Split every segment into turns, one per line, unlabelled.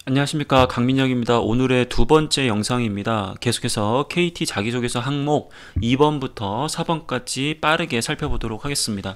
안녕하십니까, 강민혁입니다. 오늘의 두 번째 영상입니다. 계속해서 KT 자기소개서 항목 2번부터 4번까지 빠르게 살펴보도록 하겠습니다.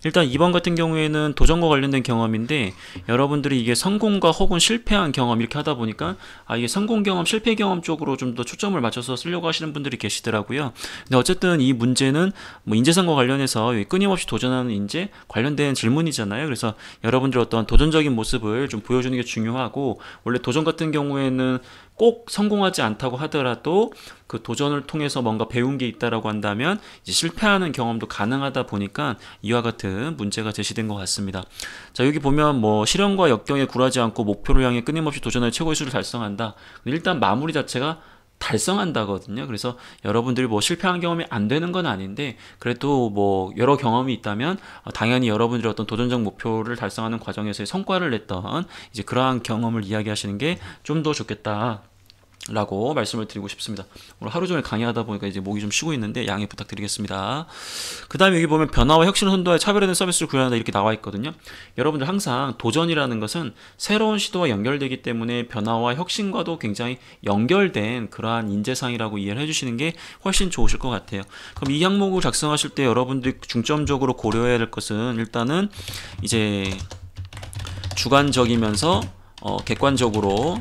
일단 2번 같은 경우에는 도전과 관련된 경험인데, 여러분들이 이게 성공과 혹은 실패한 경험 이렇게 하다 보니까 이게 성공 경험, 실패 경험 쪽으로 좀 더 초점을 맞춰서 쓰려고 하시는 분들이 계시더라고요. 근데 어쨌든 이 문제는 뭐 인재상과 관련해서 끊임없이 도전하는 인재 관련된 질문이잖아요. 그래서 여러분들 어떤 도전적인 모습을 좀 보여주는 게 중요하고, 원래 도전 같은 경우에는 꼭 성공하지 않다고 하더라도 그 도전을 통해서 뭔가 배운 게 있다라고 한다면 이제 실패하는 경험도 가능하다 보니까 이와 같은 문제가 제시된 것 같습니다. 자, 여기 보면 뭐 실현과 역경에 굴하지 않고 목표를 향해 끊임없이 도전하여 최고의 수를 달성한다. 일단 마무리 자체가 달성한다거든요. 그래서 여러분들이 뭐 실패한 경험이 안 되는 건 아닌데, 그래도 뭐 여러 경험이 있다면 당연히 여러분들이 어떤 도전적 목표를 달성하는 과정에서의 성과를 냈던 이제 그러한 경험을 이야기하시는 게 좀 더 좋겠다 라고 말씀을 드리고 싶습니다. 오늘 하루 종일 강의하다 보니까 이제 목이 좀 쉬고 있는데 양해 부탁드리겠습니다. 그 다음에 여기 보면 변화와 혁신을 선도하여 차별화된 서비스를 구현한다 이렇게 나와 있거든요. 여러분들 항상 도전이라는 것은 새로운 시도와 연결되기 때문에 변화와 혁신과도 굉장히 연결된 그러한 인재상이라고 이해를 해주시는 게 훨씬 좋으실 것 같아요. 그럼 이 항목을 작성하실 때 여러분들이 중점적으로 고려해야 될 것은 일단은 이제 주관적이면서 객관적으로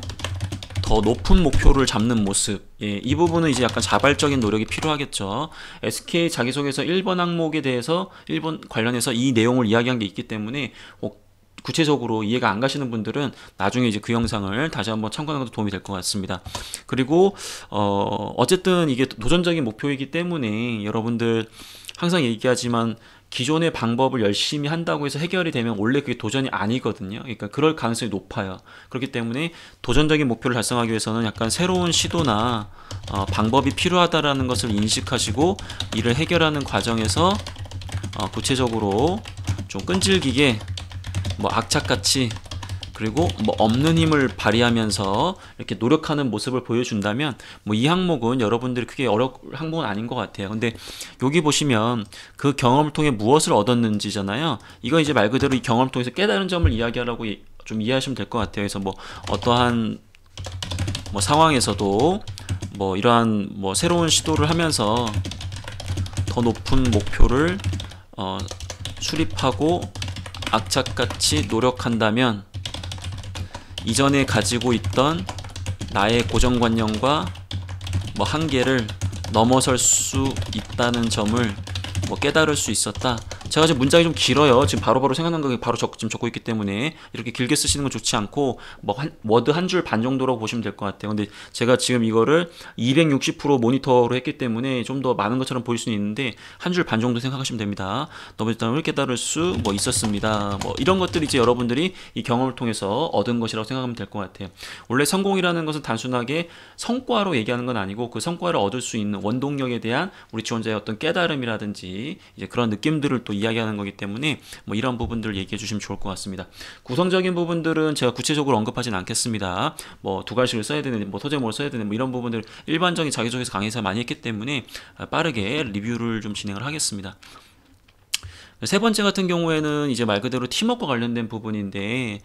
더 높은 목표를 잡는 모습. 이 부분은 이제 약간 자발적인 노력이 필요하겠죠. SK 자기소개서 1번 항목에 대해서 1번 관련해서 이 내용을 이야기한 게 있기 때문에 구체적으로 이해가 안 가시는 분들은 나중에 이제 그 영상을 다시 한번 참고하는 것도 도움이 될 것 같습니다. 그리고 어쨌든 이게 도전적인 목표이기 때문에 여러분들 항상 얘기하지만 기존의 방법을 열심히 한다고 해서 해결이 되면 원래 그게 도전이 아니거든요. 그러니까 그럴 가능성이 높아요. 그렇기 때문에 도전적인 목표를 달성하기 위해서는 약간 새로운 시도나 방법이 필요하다라는 것을 인식하시고 이를 해결하는 과정에서 구체적으로 좀 끈질기게 뭐 악착같이, 그리고 뭐 없는 힘을 발휘하면서 이렇게 노력하는 모습을 보여준다면 뭐 이 항목은 여러분들이 크게 어려운 항목은 아닌 것 같아요. 근데 여기 보시면 그 경험을 통해 무엇을 얻었는지잖아요. 이거 이제 말 그대로 이 경험을 통해서 깨달은 점을 이야기하라고 좀 이해하시면 될 것 같아요. 그래서 뭐 어떠한 뭐 상황에서도 뭐 이러한 뭐 새로운 시도를 하면서 더 높은 목표를 수립하고 악착같이 노력한다면 이전에 가지고 있던 나의 고정관념과 뭐 한계를 넘어설 수 있다는 점을 뭐 깨달을 수 있었다. 제가 지금 문장이 좀 길어요. 지금 바로바로 생각난 거 바로 지금 적고 있기 때문에 이렇게 길게 쓰시는 건 좋지 않고 뭐 워드 한 줄 반 정도라고 보시면 될 것 같아요. 근데 제가 지금 이거를 260% 모니터로 했기 때문에 좀 더 많은 것처럼 보일 수는 있는데 한 줄 반 정도 생각하시면 됩니다. 너무 일단을 깨달을 수 뭐 있었습니다. 뭐 이런 것들이 이제 여러분들이 이 경험을 통해서 얻은 것이라고 생각하면 될 것 같아요. 원래 성공이라는 것은 단순하게 성과로 얘기하는 건 아니고 그 성과를 얻을 수 있는 원동력에 대한 우리 지원자의 어떤 깨달음이라든지 이제 그런 느낌들을 또 이야기하는 거기 때문에 뭐 이런 부분들을 얘기해 주시면 좋을 것 같습니다. 구성적인 부분들은 제가 구체적으로 언급하지는 않겠습니다. 뭐 두 가지를 써야 되는, 뭐 소제목을 써야 되는, 뭐 이런 부분들 일반적인 자기소개서 강의에서 많이 했기 때문에 빠르게 리뷰를 좀 진행을 하겠습니다. 세 번째 같은 경우에는 이제 말 그대로 팀워크와 관련된 부분인데,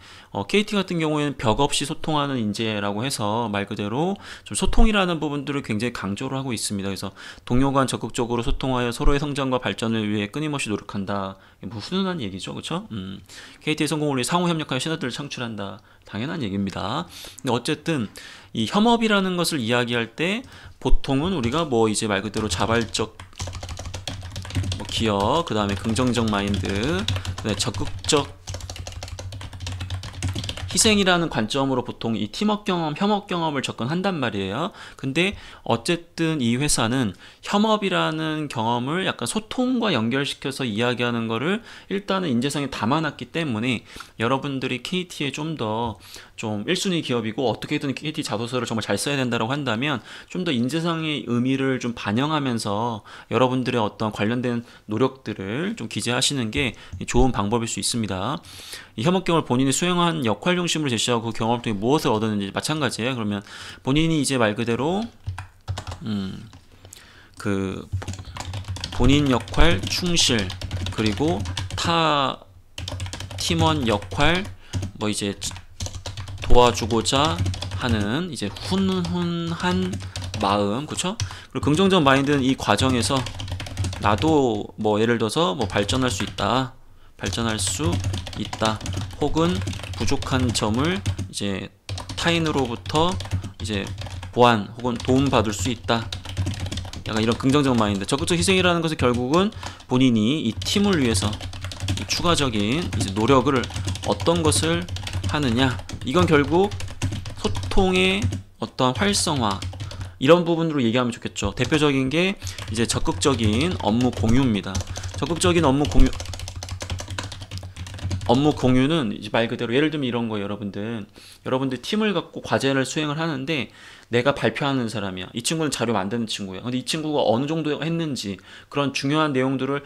KT 같은 경우에는 벽 없이 소통하는 인재라고 해서 말 그대로 좀 소통이라는 부분들을 굉장히 강조를 하고 있습니다. 그래서 동료 간 적극적으로 소통하여 서로의 성장과 발전을 위해 끊임없이 노력한다. 뭐 훈훈한 얘기죠, 그렇죠? KT의 성공을 위해 상호 협력하여 신화들을 창출한다. 당연한 얘기입니다. 근데 어쨌든 이 협업이라는 것을 이야기할 때 보통은 우리가 뭐 이제 말 그대로 자발적 기억, 그 다음에 긍정적 마인드, 그다음에 적극적 희생이라는 관점으로 보통 이 팀워크 경험, 협업 경험을 접근한단 말이에요. 근데 어쨌든 이 회사는 협업이라는 경험을 약간 소통과 연결시켜서 이야기하는 거를 일단은 인재상에 담아놨기 때문에 여러분들이 KT에 좀 더 좀 1순위 기업이고 어떻게든 KT 자소서를 정말 잘 써야 된다고 한다면 좀 더 인재상의 의미를 좀 반영하면서 여러분들의 어떤 관련된 노력들을 좀 기재하시는 게 좋은 방법일 수 있습니다. 이 협업경을 본인이 수행한 역할 중심으로 제시하고 그 경험을 통해 무엇을 얻었는지 마찬가지예요. 그러면 본인이 이제 말 그대로 그 본인 역할 충실, 그리고 타 팀원 역할 뭐 이제 도와주고자 하는 이제 훈훈한 마음, 그쵸? 그리고 긍정적 마인드는 이 과정에서 나도 뭐 예를 들어서 뭐 발전할 수 있다, 혹은 부족한 점을 이제 타인으로부터 이제 보완 혹은 도움받을 수 있다. 약간 이런 긍정적 마인드. 적극적 희생이라는 것은 결국은 본인이 이 팀을 위해서 이 추가적인 이제 노력을 어떤 것을 하느냐, 이건 결국 소통의 어떤 활성화, 이런 부분으로 얘기하면 좋겠죠. 대표적인 게 이제 적극적인 업무 공유입니다. 적극적인 업무 공유는 이제 말 그대로 예를 들면 이런 거예요. 여러분들 팀을 갖고 과제를 수행을 하는데 내가 발표하는 사람이야. 이 친구는 자료 만드는 친구야. 근데 이 친구가 어느 정도 했는지 그런 중요한 내용들을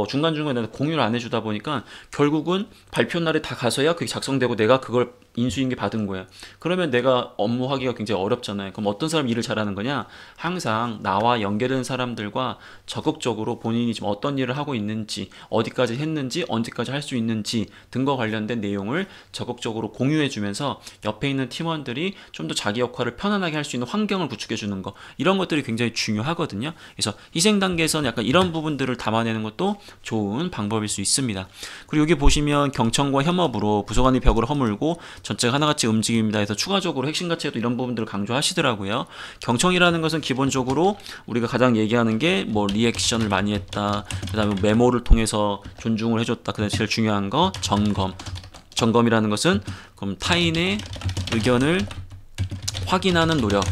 중간중간에 공유를 안 해주다 보니까 결국은 발표 날에 다 가서야 그게 작성되고 내가 그걸 인수인계 받은 거야. 그러면 내가 업무하기가 굉장히 어렵잖아요. 그럼 어떤 사람이 일을 잘하는 거냐? 항상 나와 연결된 사람들과 적극적으로 본인이 지금 어떤 일을 하고 있는지, 어디까지 했는지, 언제까지 할 수 있는지 등과 관련된 내용을 적극적으로 공유해주면서 옆에 있는 팀원들이 좀 더 자기 역할을 편안하게 할 수 있는 환경을 구축해주는 거, 이런 것들이 굉장히 중요하거든요. 그래서 희생 단계에서는 약간 이런 부분들을 담아내는 것도 좋은 방법일 수 있습니다. 그리고 여기 보시면 경청과 협업으로 부서 간의 벽을 허물고 전체가 하나같이 움직입니다 해서 추가적으로 핵심 가치에도 이런 부분들을 강조하시더라고요. 경청이라는 것은 기본적으로 우리가 가장 얘기하는 게 뭐 리액션을 많이 했다, 그 다음에 메모를 통해서 존중을 해줬다, 그 다음에 제일 중요한 거 점검이라는 것은 그럼 타인의 의견을 확인하는 노력,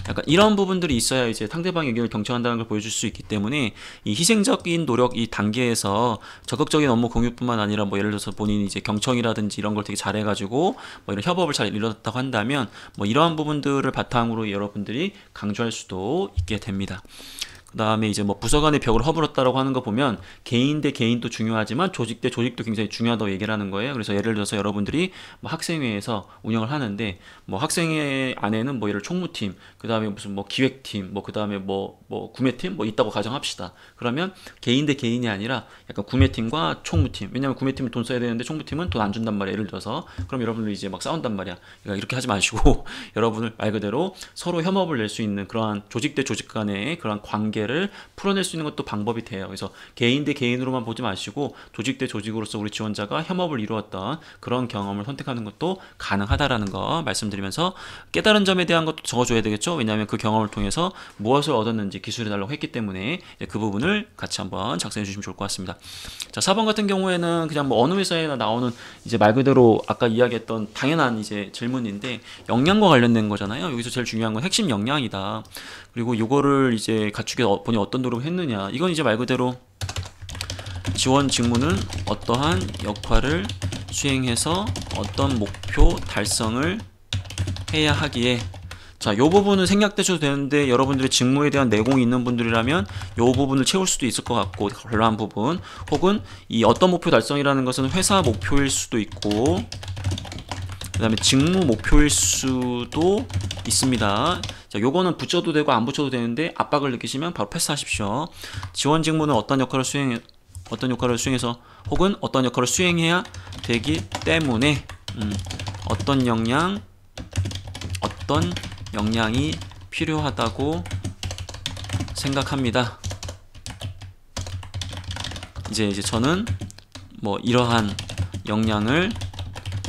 약간 이런 부분들이 있어야 이제 상대방의 의견을 경청한다는 걸 보여줄 수 있기 때문에 이 희생적인 노력 이 단계에서 적극적인 업무 공유뿐만 아니라 뭐 예를 들어서 본인이 이제 경청이라든지 이런 걸 되게 잘해가지고 뭐 이런 협업을 잘 이뤘다고 한다면 뭐 이러한 부분들을 바탕으로 여러분들이 강조할 수도 있게 됩니다. 그 다음에 이제 뭐 부서 간의 벽을 허물었다라고 하는 거 보면 개인 대 개인도 중요하지만 조직 대 조직도 굉장히 중요하다고 얘기를 하는 거예요. 그래서 예를 들어서 여러분들이 뭐 학생회에서 운영을 하는데 뭐 학생회 안에는 뭐 예를 총무팀, 그 다음에 무슨 뭐 기획팀, 뭐 그 다음에 뭐 구매팀 뭐 있다고 가정합시다. 그러면 개인 대 개인이 아니라 약간 구매팀과 총무팀, 왜냐면 구매팀은 돈 써야 되는데 총무팀은 돈 안 준단 말이야. 예를 들어서 그럼 여러분들 이제 막 싸운단 말이야. 그러니까 이렇게 하지 마시고 여러분을 말 그대로 서로 협업을 낼 수 있는 그러한 조직 대 조직 간의 그러한 관계를 풀어낼 수 있는 것도 방법이 돼요. 그래서 개인 대 개인으로만 보지 마시고 조직 대 조직으로서 우리 지원자가 협업을 이루었던 그런 경험을 선택하는 것도 가능하다라는 거 말씀드리면서 깨달은 점에 대한 것도 적어줘야 되겠죠. 왜냐하면 그 경험을 통해서 무엇을 얻었는지 기술해 달라고 했기 때문에 그 부분을 같이 한번 작성해 주시면 좋을 것 같습니다. 자, 4번 같은 경우에는 그냥 뭐 어느 회사에나 나오는 이제 말 그대로 아까 이야기했던 당연한 이제 질문인데 역량과 관련된 거잖아요. 여기서 제일 중요한 건 핵심 역량이다. 그리고 이거를 이제 갖추기 본인이 어떤 노력을 했느냐, 이건 이제 말 그대로 지원 직무는 어떠한 역할을 수행해서 어떤 목표 달성을 해야 하기에, 자, 요 부분은 생략되셔도 되는데 여러분들의 직무에 대한 내공이 있는 분들이라면 요 부분을 채울 수도 있을 것 같고, 별로한 부분, 혹은 이 어떤 목표 달성이라는 것은 회사 목표일 수도 있고 그 다음에 직무 목표일 수도 있습니다. 자, 요거는 붙여도 되고 안 붙여도 되는데 압박을 느끼시면 바로 패스하십시오. 지원 직무는 어떤 역할을 수행해서 혹은 어떤 역할을 수행해야 되기 때문에 어떤 역량이 필요하다고 생각합니다. 이제 저는 뭐 이러한 역량을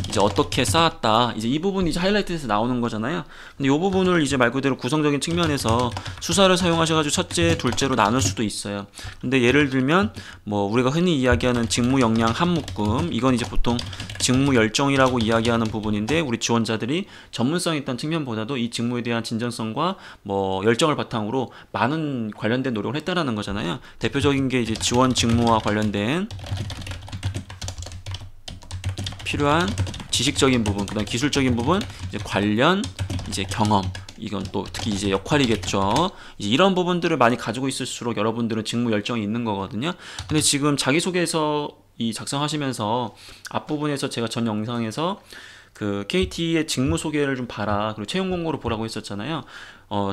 이제 어떻게 쌓았다, 이제 이 부분이 이제 하이라이트에서 나오는 거잖아요. 근데 이 부분을 이제 말 그대로 구성적인 측면에서 수사를 사용하셔가지고 첫째, 둘째로 나눌 수도 있어요. 근데 예를 들면 뭐 우리가 흔히 이야기하는 직무 역량 한 묶음, 이건 이제 보통 직무 열정이라고 이야기하는 부분인데 우리 지원자들이 전문성 있다는 측면보다도 이 직무에 대한 진정성과 뭐 열정을 바탕으로 많은 관련된 노력을 했다라는 거잖아요. 대표적인 게 이제 지원 직무와 관련된 필요한 지식적인 부분, 그다음 기술적인 부분, 이제 관련 이제 경험, 이건 또 특히 이제 역할이겠죠. 이제 이런 부분들을 많이 가지고 있을수록 여러분들은 직무 열정이 있는 거거든요. 근데 지금 자기소개서 이 작성하시면서 앞부분에서 제가 전 영상에서 그 KT의 직무 소개를 좀 봐라. 그리고 채용 공고를 보라고 했었잖아요.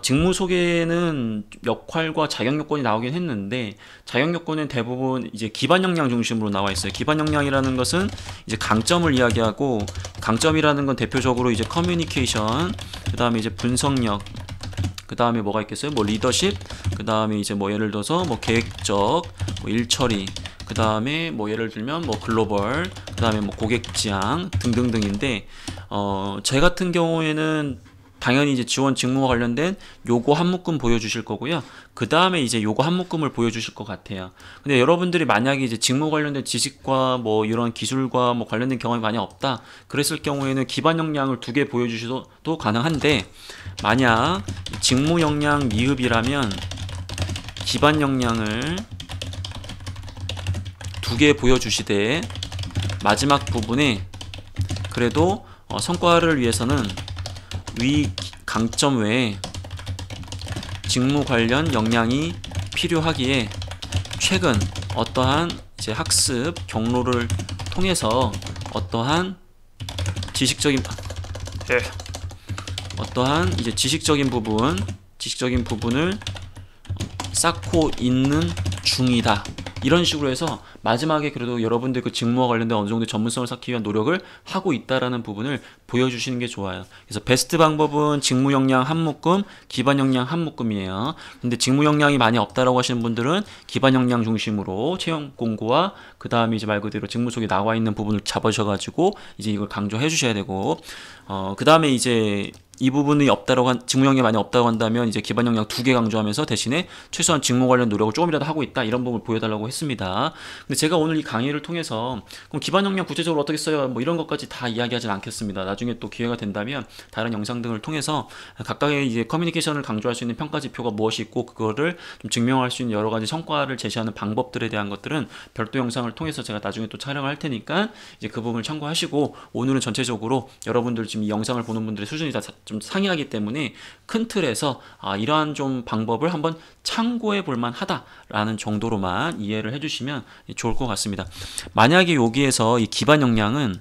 직무 소개는 역할과 자격 요건이 나오긴 했는데 자격 요건은 대부분 이제 기반 역량 중심으로 나와 있어요. 기반 역량이라는 것은 이제 강점을 이야기하고 강점이라는 건 대표적으로 이제 커뮤니케이션, 그다음에 이제 분석력, 그 다음에 뭐가 있겠어요? 뭐 리더십, 그 다음에 이제 뭐 예를 들어서 뭐 계획적, 뭐 일처리, 그 다음에 뭐 예를 들면 뭐 글로벌, 그 다음에 뭐 고객 지향 등등등인데 제 같은 경우에는 당연히 이제 지원 직무와 관련된 요거 한 묶음 보여주실 거고요. 그 다음에 이제 요거 한 묶음을 보여주실 것 같아요. 근데 여러분들이 만약에 이제 직무 관련된 지식과 뭐 이런 기술과 뭐 관련된 경험이 많이 없다. 그랬을 경우에는 기반 역량을 2개 보여주셔도 가능한데 만약 직무 역량 미흡이라면 기반 역량을 2개 보여주시되 마지막 부분에 그래도 성과를 위해서는 위 강점 외에 직무 관련 역량이 필요하기에 최근 어떠한 이제 학습 경로를 통해서 어떠한 지식적인 이제 지식적인 부분을 쌓고 있는 중이다. 이런 식으로 해서 마지막에 그래도 여러분들 그 직무와 관련된 어느 정도 전문성을 쌓기 위한 노력을 하고 있다라는 부분을 보여주시는 게 좋아요. 그래서 베스트 방법은 직무 역량 한 묶음, 기반 역량 한 묶음이에요. 근데 직무 역량이 많이 없다라고 하시는 분들은 기반 역량 중심으로 채용 공고와 그 다음에 이제 말 그대로 직무 속에 나와 있는 부분을 잡으셔가지고 이제 이걸 강조해 주셔야 되고, 그 다음에 이제 이 부분이 직무 역량이 많이 없다고 한다면 이제 기반 역량 2개 강조하면서 대신에 최소한 직무 관련 노력을 조금이라도 하고 있다, 이런 부분을 보여달라고 했습니다. 근데 제가 오늘 이 강의를 통해서 그럼 기반 역량 구체적으로 어떻게 써요? 뭐 이런 것까지 다 이야기하진 않겠습니다. 나중에 또 기회가 된다면 다른 영상 등을 통해서 각각의 이제 커뮤니케이션을 강조할 수 있는 평가 지표가 무엇이 있고 그거를 좀 증명할 수 있는 여러 가지 성과를 제시하는 방법들에 대한 것들은 별도 영상을 통해서 제가 나중에 또 촬영을 할 테니까 이제 그 부분을 참고하시고, 오늘은 전체적으로 여러분들 지금 이 영상을 보는 분들의 수준이 다 좀 상이하기 때문에 큰 틀에서 이러한 좀 방법을 한번 참고해 볼 만하다라는 정도로만 이해를 해주시면 좋을 것 같습니다. 만약에 여기에서 이 기반 역량은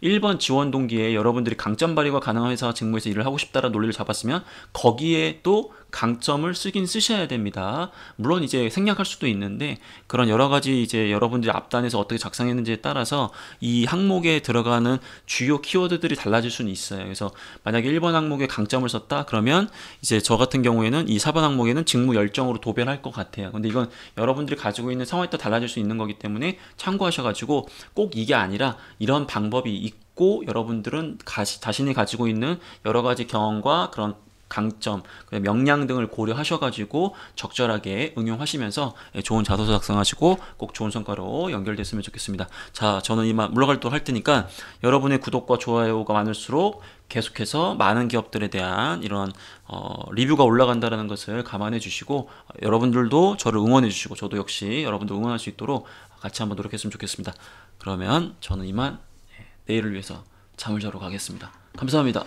1번 지원 동기에 여러분들이 강점 발휘가 가능한 회사 직무에서 일을 하고 싶다라는 논리를 잡았으면 거기에 또 강점을 쓰긴 쓰셔야 됩니다. 물론 이제 생략할 수도 있는데 그런 여러 가지 이제 여러분들이 앞단에서 어떻게 작성했는지에 따라서 이 항목에 들어가는 주요 키워드들이 달라질 수는 있어요. 그래서 만약에 1번 항목에 강점을 썼다 그러면 이제 저 같은 경우에는 이 4번 항목에는 직무 열정으로 도배할 것 같아요. 근데 이건 여러분들이 가지고 있는 상황에 따라 달라질 수 있는 거기 때문에 참고하셔가지고 꼭 이게 아니라 이런 방법이 있고 여러분들은 자신이 가지고 있는 여러 가지 경험과 그런 강점, 역량 등을 고려하셔가지고 적절하게 응용하시면서 좋은 자소서 작성하시고 꼭 좋은 성과로 연결됐으면 좋겠습니다. 자, 저는 이만 물러갈 또 할 테니까 여러분의 구독과 좋아요가 많을수록 계속해서 많은 기업들에 대한 이런 리뷰가 올라간다는 것을 감안해 주시고 여러분들도 저를 응원해 주시고 저도 역시 여러분들 응원할 수 있도록 같이 한번 노력했으면 좋겠습니다. 그러면 저는 이만 내일을 위해서 잠을 자러 가겠습니다. 감사합니다.